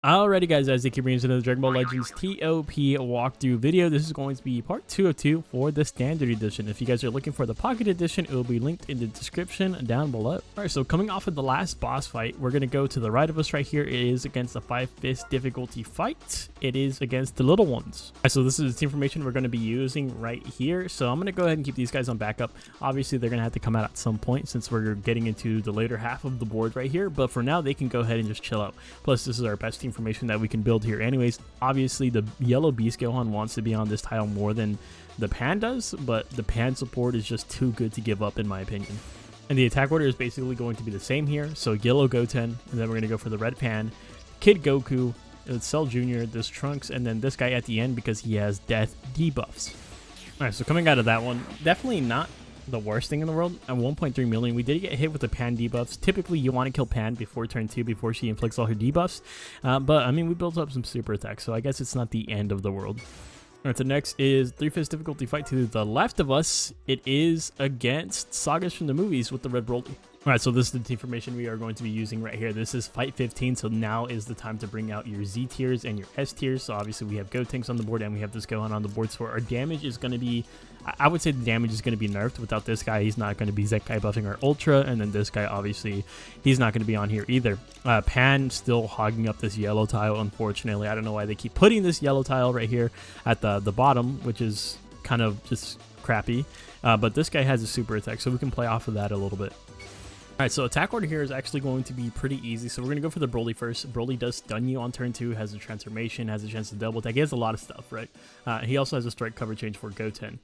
Alrighty guys, as they keep bringing us another Dragon Ball Legends TOP walkthrough video. This is going to be part 2 of 2 for the standard edition. If you guys are looking for the pocket edition, it will be linked in the description down below. Alright, so coming off of the last boss fight, we're going to go to the right of us right here. It is against the 5-fist difficulty fight. It is against the little ones. Alright, so this is the information we're going to be using right here. So I'm going to go ahead and keep these guys on backup. Obviously, they're going to have to come out at some point since we're getting into the later half of the board right here. But for now, they can go ahead and just chill out. Plus, this is our best information that we can build here anyways. Obviously, the yellow beast Gohan wants to be on this tile more than the pan does, but the pan support is just too good to give up in my opinion. And the attack order is basically going to be the same here. So yellow Goten, and then we're going to go for the red pan, Kid Goku, Cell Jr., this Trunks, and then this guy at the end because he has death debuffs. Alright, so coming out of that one, definitely not the worst thing in the world. At 1.3 million, we did get hit with the Pan debuffs. Typically, you want to kill Pan before turn 2, before she inflicts all her debuffs. But, I mean, we built up some super attacks, so I guess it's not the end of the world. Alright, so next is 3-fist difficulty fight to the left of us. It is against Sagas from the movies with the red Broly. Alright, so this is the information we are going to be using right here. This is fight 15, so now is the time to bring out your Z tiers and your S tiers. So obviously we have Gotenks on the board and we have this Gohan on the board. So our damage is going to be, I would say the damage is going to be nerfed. Without this guy, he's not going to be Zenkai buffing our Ultra. And then this guy, obviously, he's not going to be on here either. Pan still hogging up this yellow tile, unfortunately. I don't know why they keep putting this yellow tile right here at the bottom, which is kind of just crappy. But this guy has a super attack, so we can play off of that a little bit. Alright, so attack order here is actually going to be pretty easy. So we're going to go for the Broly first. Broly does stun you on turn 2, has a transformation, has a chance to double attack. He has a lot of stuff, right? He also has a strike cover change for Goten.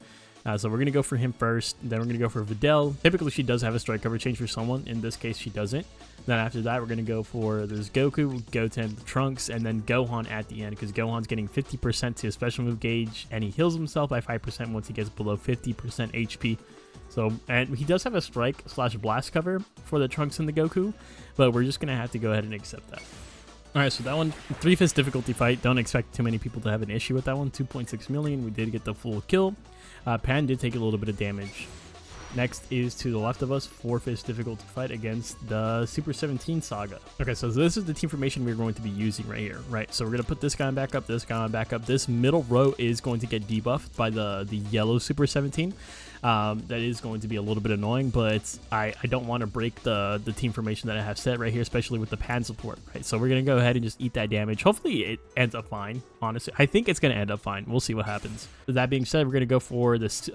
So we're going to go for him first. Then we're going to go for Videl. Typically, she does have a strike cover change for someone. In this case, she doesn't. Then after that, we're going to go for this Goku, Goten, Trunks, and then Gohan at the end. Because Gohan's getting 50% to his special move gauge. And he heals himself by 5% once he gets below 50% HP. So, and he does have a strike / blast cover for the Trunks and the Goku, but we're just going to have to go ahead and accept that. Alright, so that one, 3-fist difficulty fight. Don't expect too many people to have an issue with that one. 2.6 million. We did get the full kill. Pan did take a little bit of damage. Next is to the left of us, 4-fist difficulty fight against the Super 17 Saga. Okay, so this is the team formation we're going to be using right here, right? So we're going to put this guy on backup, this guy on backup. This middle row is going to get debuffed by the yellow Super 17. That is going to be a little bit annoying, but I don't want to break the team formation that I have set right here, especially with the Pan support, right? So we're going to go ahead and just eat that damage. Hopefully it ends up fine, honestly. I think it's going to end up fine. We'll see what happens. With that being said, we're going to go for this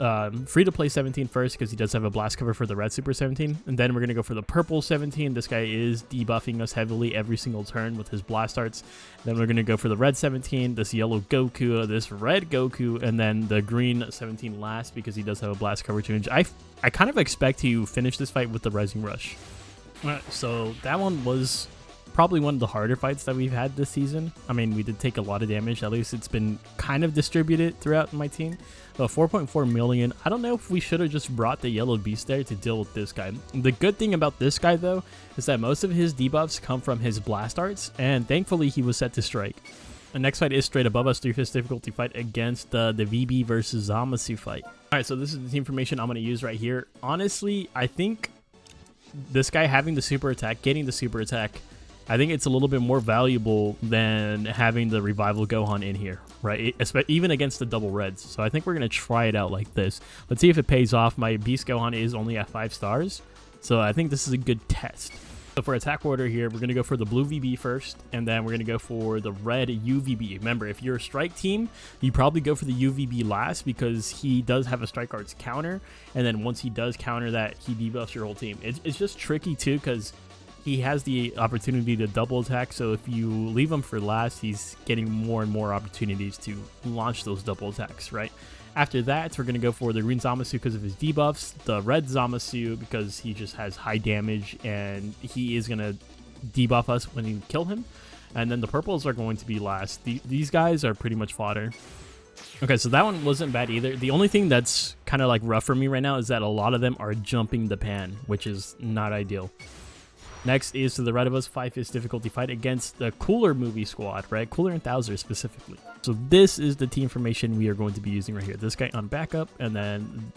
free-to-play 17 first because he does have a blast cover for the red Super 17. And then we're going to go for the purple 17. This guy is debuffing us heavily every single turn with his blast arts. Then we're going to go for the red 17, this yellow Goku, this red Goku, and then the green 17 last because he does have a blast cover change. I kind of expect to finish this fight with the Rising Rush. So that one was probably one of the harder fights that we've had this season. I mean, we did take a lot of damage. At least it's been kind of distributed throughout my team. 4.4 million. I don't know if we should have just brought the yellow beast there to deal with this guy. The good thing about this guy, though, is that most of his debuffs come from his blast arts, and thankfully he was set to strike. The next fight is straight above us, 3-fist difficulty fight against the VB versus Zamasu fight. Alright, so this is the team formation I'm going to use right here. Honestly, I think this guy having the super attack, getting the super attack, I think it's a little bit more valuable than having the Revival Gohan in here, right? Even against the double reds. So I think we're going to try it out like this. Let's see if it pays off. My Beast Gohan is only at 5 stars, so I think this is a good test. So for attack order here, we're going to go for the blue VB first, and then we're going to go for the red UVB. Remember, if you're a strike team, you probably go for the UVB last because he does have a strike arts counter, and then once he does counter that, he debuffs your whole team. It's just tricky too because he has the opportunity to double attack, so if you leave him for last, he's getting more and more opportunities to launch those double attacks, right? After that, we're going to go for the green Zamasu because of his debuffs, the red Zamasu because he just has high damage and he is going to debuff us when you kill him, and then the purples are going to be last. These guys are pretty much fodder. Okay, so that one wasn't bad either. The only thing that's kind of like rough for me right now is that a lot of them are jumping the pan, which is not ideal. Next is to the right of us, 5-fist difficulty fight against the Cooler movie squad, right? Cooler and Thouser specifically. So this is the team formation we are going to be using right here. This guy on backup, and then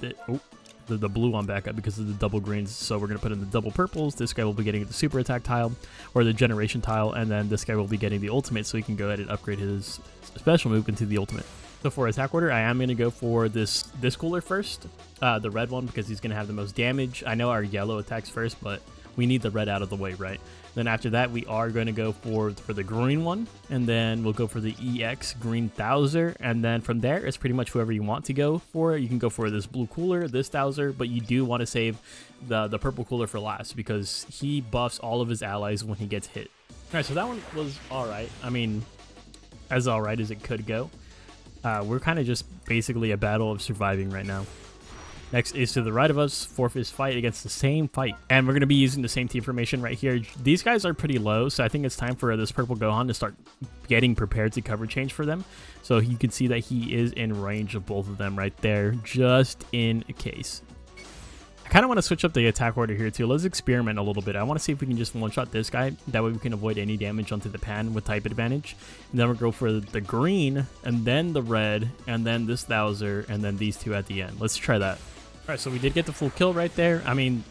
the blue one back up because of the double greens. So we're going to put in the double purples. This guy will be getting the super attack tile or the generation tile, and then this guy will be getting the ultimate, so he can go ahead and upgrade his special move into the ultimate. So for attack order, I am going to go for this cooler first, the red one, because he's going to have the most damage. I know our yellow attacks first, but we need the red out of the way, right? Then after that, we are going to go for the green one, and then we'll go for the EX green Thouser, and then from there, it's pretty much whoever you want to go for. You can go for this blue cooler, this Thouser, but you do want to save the purple cooler for last because he buffs all of his allies when he gets hit. All right, so that one was all right. I mean, as all right as it could go. We're kind of just basically a battle of surviving right now. Next is to the right of us, 4th fight against the same fight. And we're going to be using the same team formation right here. These guys are pretty low, so I think it's time for this purple Gohan to start getting prepared to cover change for them. So you can see that he is in range of both of them right there, just in case. I kind of want to switch up the attack order here too. Let's experiment a little bit. I want to see if we can just one-shot this guy. That way we can avoid any damage onto the pan with type advantage. And then we'll go for the green, and then the red, and then this Thouser, and then these two at the end. Let's try that. All right, so we did get the full kill right there. I mean,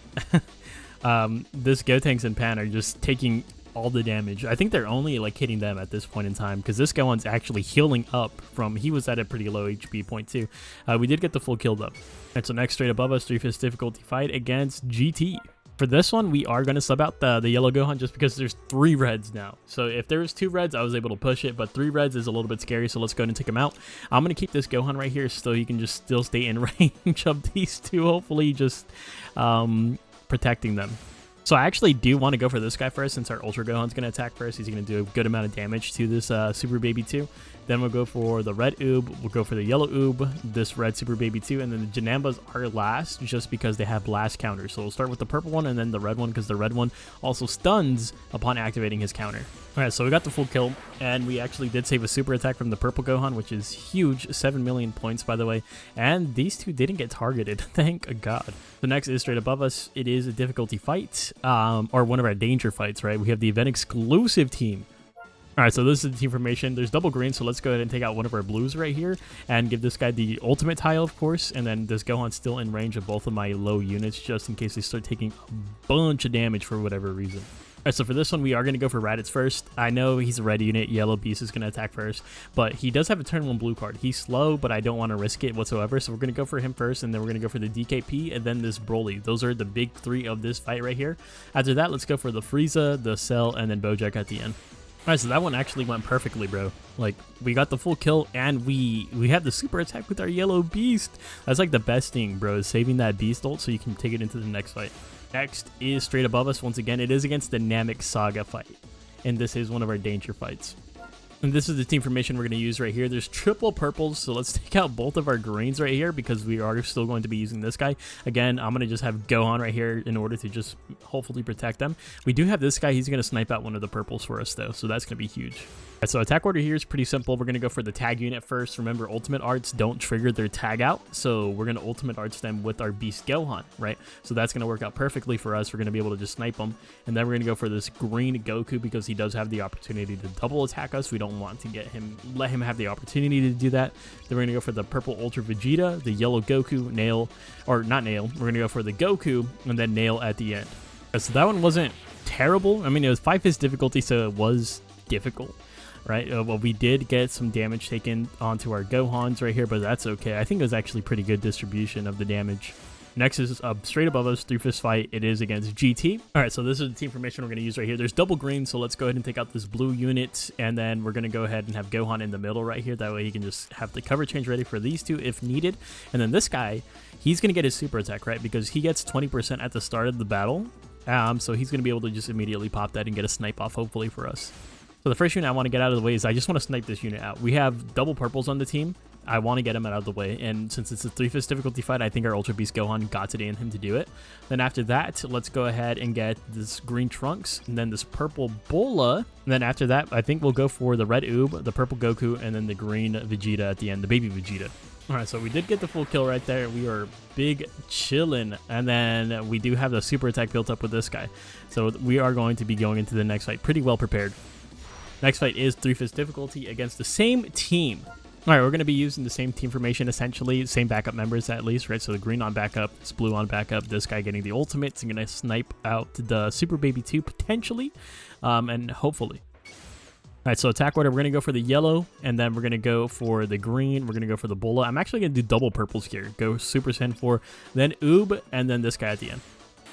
this Gotenks and Pan are just taking all the damage. I think they're only like hitting them at this point in time because this Gohan's actually healing up from, he was at a pretty low HP point too. We did get the full kill though. And so next, straight above us, 3/5 difficulty fight against GT. For this one, we are going to sub out the yellow Gohan just because there's 3 reds now. So if there was 2 reds, I was able to push it, but 3 reds is a little bit scary, so let's go ahead and take him out. I'm going to keep this Gohan right here so he can just still stay in range of these two, hopefully just protecting them. So I actually do want to go for this guy first since our Ultra Gohan's going to attack first. He's going to do a good amount of damage to this Super Baby 2. Then we'll go for the red Oob, we'll go for the yellow Oob, this red Super Baby 2, and then the Janambas are last just because they have blast counters. So we'll start with the purple one and then the red one because the red one also stuns upon activating his counter. All right, so we got the full kill, and we actually did save a super attack from the purple Gohan, which is huge, 7 million points, by the way, and these two didn't get targeted, thank God. The next is straight above us. It is a difficulty fight, or one of our danger fights, right? We have the event exclusive team. All right, so this is the team formation. There's double green, so let's go ahead and take out one of our blues right here and give this guy the ultimate tile, of course, and then this Gohan's still in range of both of my low units just in case they start taking a bunch of damage for whatever reason. All right, so for this one, we are going to go for Raditz first. I know he's a red unit. Yellow Beast is going to attack first, but he does have a turn 1 blue card. He's slow, but I don't want to risk it whatsoever, so we're going to go for him first, and then we're going to go for the DKP, and then this Broly. Those are the big 3 of this fight right here. After that, let's go for the Frieza, the Cell, and then Bojack at the end. All right, so that one actually went perfectly, bro. Like, we got the full kill, and we had the super attack with our yellow beast. That's like the best thing, bro, is saving that beast ult so you can take it into the next fight. Next is straight above us. Once again, it is against the Namek Saga fight, and this is one of our danger fights. And this is the team formation we're going to use right here. There's triple purples, so let's take out both of our greens right here because we are still going to be using this guy. Again, I'm going to just have Gohan right here in order to just hopefully protect them. We do have this guy. He's going to snipe out one of the purples for us, though, so that's going to be huge. Right, so attack order here is pretty simple. We're going to go for the tag unit first. Remember, ultimate arts don't trigger their tag out, so we're going to ultimate arts them with our Beast Gohan, right? So that's going to work out perfectly for us. We're going to be able to just snipe them, and then we're going to go for this green Goku because he does have the opportunity to double attack us. We don't want to let him have the opportunity to do that. Then we're going to go for the purple Ultra Vegeta, the yellow Goku, Nail, or not Nail. We're going to go for the Goku, and then Nail at the end. So that one wasn't terrible. I mean, it was 5-5 difficulty, so it was difficult. Right, well, we did get some damage taken onto our Gohans right here, but that's okay. I think it was actually pretty good distribution of the damage. Next is straight above us, 3/5 fight. It is against GT. All right, so this is the team formation we're going to use right here. There's double green, so let's go ahead and take out this blue unit, and then we're going to go ahead and have Gohan in the middle right here. That way he can just have the cover change ready for these two if needed. And then this guy, he's going to get his super attack, right, because he gets 20% at the start of the battle. So he's going to be able to just immediately pop that and get a snipe off, hopefully, for us. So the first unit I want to get out of the way is I just want to snipe this unit out. We have double purples on the team. I want to get him out of the way, and since it's a 3/5 difficulty fight, I think our Ultra Beast Gohan got it in him to do it. Then after that, let's go ahead and get this green Trunks, and then this purple Bola. And then after that, I think we'll go for the red Oob, the purple Goku, and then the green Vegeta at the end, the baby Vegeta. All right, so we did get the full kill right there. We are big chillin', and then we do have the super attack built up with this guy. So we are going to be going into the next fight pretty well prepared. Next fight is 3/5 difficulty against the same team. All right, we're going to be using the same team formation, essentially, same backup members at least, right? So the green on backup, this blue on backup, this guy getting the ultimates and going to snipe out the Super Baby 2 potentially, and hopefully. All right, so attack order, we're going to go for the yellow, and then we're going to go for the green. We're going to go for the Bola. I'm actually going to do double purples here. Go Super Saiyan 4, then Oob, and then this guy at the end.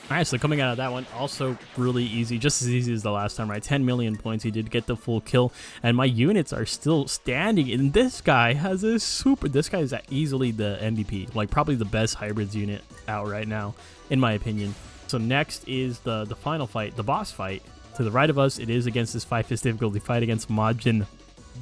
All right, so coming out of that one, also really easy, just as easy as the last time, right? 10 million points, he did get the full kill, and my units are still standing, and this guy has a this guy is easily the MVP, like probably the best hybrids unit out right now, in my opinion. So next is the final fight, the boss fight. To the right of us, it is against this 5-fist difficulty fight against Majin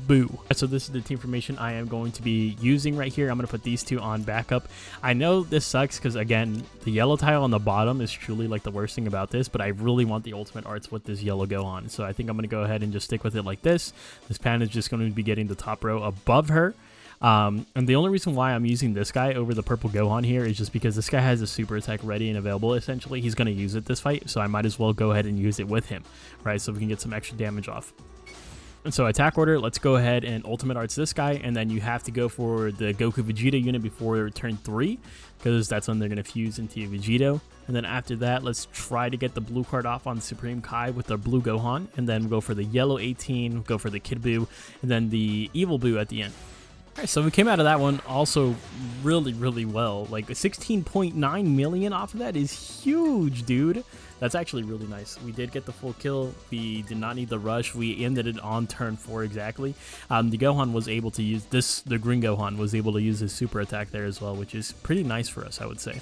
Buu. So this is the team formation I am going to be using right here. I'm going to put these two on backup. I know this sucks because, again, the yellow tile on the bottom is truly like the worst thing about this, but I really want the ultimate arts with this yellow Gohan. So I think I'm going to go ahead and just stick with it like this. This pan is just going to be getting the top row above her. And the only reason why I'm using this guy over the purple Gohan here is just because this guy has a super attack ready and available. Essentially, he's going to use it this fight, so I might as well go ahead and use it with him, right? So we can get some extra damage off. And so attack order, let's go ahead and ultimate arts this guy, and then you have to go for the Goku Vegeta unit before turn 3, because that's when they're going to fuse into Vegito. And then after that, let's try to get the blue card off on Supreme Kai with the blue Gohan, and then go for the yellow 18, go for the Kid Buu, and then the evil Buu at the end. All right, so we came out of that one also really well. Like 16.9 million off of that is huge, dude. That's actually really nice. We did get the full kill. We did not need the rush. We ended it on turn 4 exactly. The Gohan was able to use this. The green Gohan was able to use his super attack there as well, which is pretty nice for us, I would say.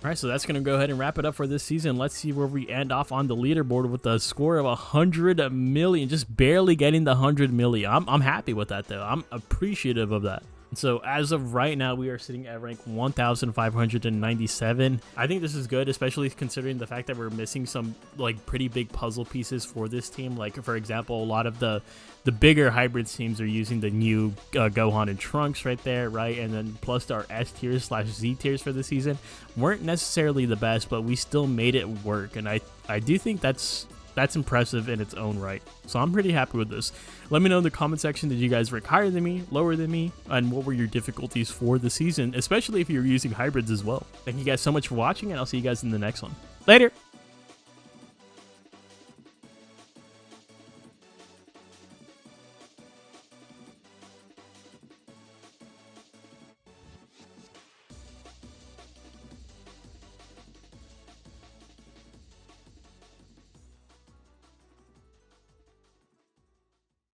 All right, so that's going to go ahead and wrap it up for this season. Let's see where we end off on the leaderboard with a score of 100 million, just barely getting the 100 million. I'm happy with that, though. I'm appreciative of that. So as of right now, we are sitting at rank 1,597. I think this is good, especially considering the fact that we're missing some like pretty big puzzle pieces for this team. Like, for example, a lot of the bigger hybrids teams are using the new Gohan and Trunks right there, right? And then plus our S tiers / Z tiers for the season weren't necessarily the best, but we still made it work. And I do think that's impressive in its own right. So I'm pretty happy with this. Let me know in the comment section, did you guys rank higher than me, lower than me, and what were your difficulties for the season, especially if you're using hybrids as well. Thank you guys so much for watching, and I'll see you guys in the next one. Later!